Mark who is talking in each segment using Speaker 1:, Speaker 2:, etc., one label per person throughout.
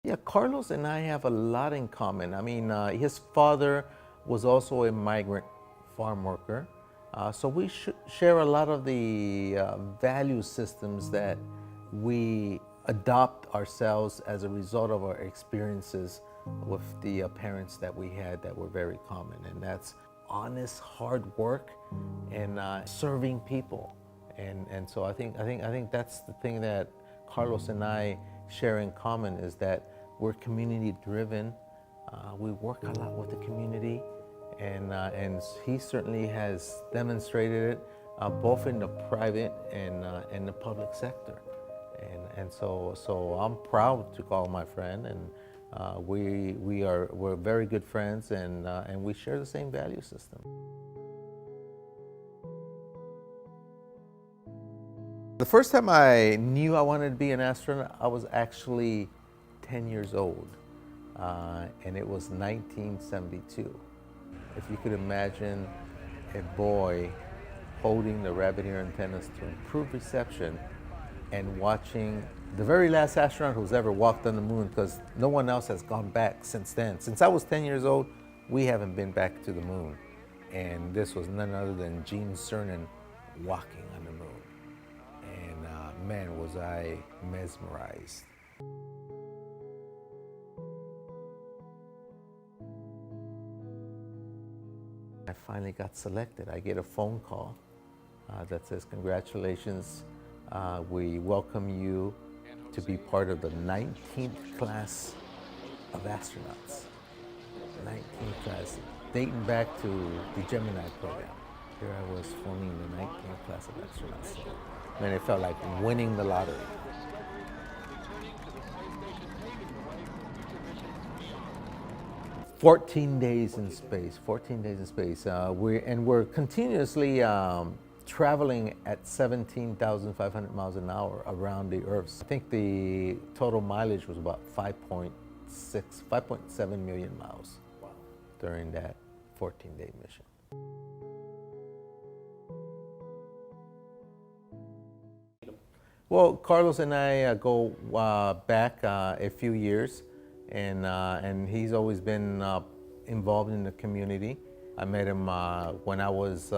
Speaker 1: Yeah, Carlos and I have a lot in common. I mean, his father was also a migrant farm worker. So we share a lot of the value systems that we adopt ourselves as a result of our experiences with the parents that we had that were very common. And that's honest, hard work and serving people. And so I think that's the thing that Carlos and I share in common is that we're community driven. We work a lot with the community, and he certainly has demonstrated it both in the private and the public sector. And so I'm proud to call my friend, and we're very good friends, and we share the same value system. The first time I knew I wanted to be an astronaut, I was actually 10 years old, and it was 1972. If you could imagine a boy holding the rabbit ear antennas to improve reception and watching the very last astronaut who's ever walked on the moon, because no one else has gone back since then. Since I was 10 years old, we haven't been back to the moon. And this was none other than Gene Cernan walking on the moon. And man, was I mesmerized. I finally got selected. I get a phone call that says, congratulations, we welcome you to be part of the 19th class of astronauts. 19th class, dating back to the Gemini program. Here I was forming the 19th class of astronauts. Man, it felt like winning the lottery. 14 days in space, 14 days in space. We're continuously traveling at 17,500 miles an hour around the Earth. I think the total mileage was about 5.7 million miles during that 14-day mission. Well, Carlos and I go back a few years, and he's always been involved in the community. I met him when I was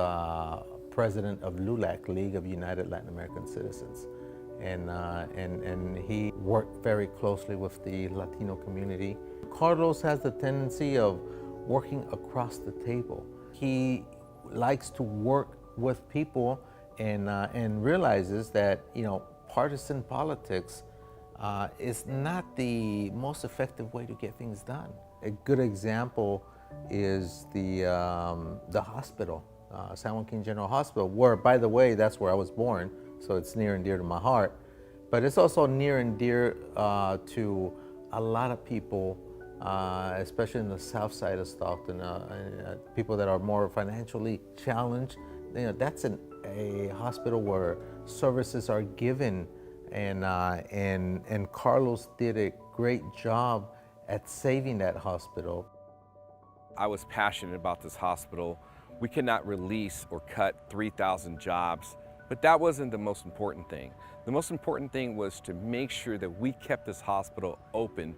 Speaker 1: president of LULAC, League of United Latin American Citizens, and he worked very closely with the Latino community. Carlos has the tendency of working across the table. He likes to work with people and realizes that, you know, partisan politics is not the most effective way to get things done. A good example is the hospital, San Joaquin General Hospital, where, by the way, that's where I was born, so it's near and dear to my heart. But it's also near and dear to a lot of people, especially in the south side of Stockton, people that are more financially challenged. You know, that's a hospital where services are given, and Carlos did a great job at saving that hospital.
Speaker 2: I was passionate about this hospital. We could not release or cut 3,000 jobs, but that wasn't the most important thing. The most important thing was to make sure that we kept this hospital open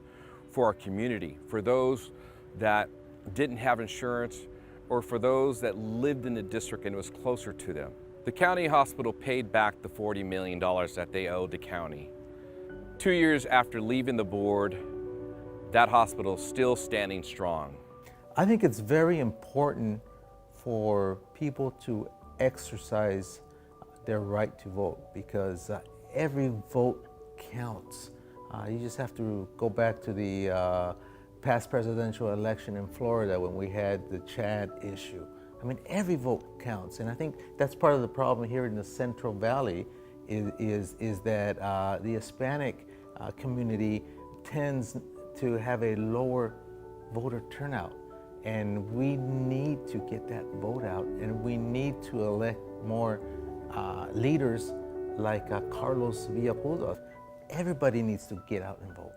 Speaker 2: for our community, for those that didn't have insurance, or for those that lived in the district and it was closer to them. The county hospital paid back the $40 million that they owed the county. 2 years after leaving the board, that hospital is still standing strong.
Speaker 1: I think it's very important for people to exercise their right to vote, because every vote counts. You just have to go back to the past presidential election in Florida when we had the Chad issue. I mean, every vote counts, and I think that's part of the problem here in the Central Valley is that the Hispanic community tends to have a lower voter turnout, and we need to get that vote out, and we need to elect more leaders like Carlos Villapudua. Everybody needs to get out and vote.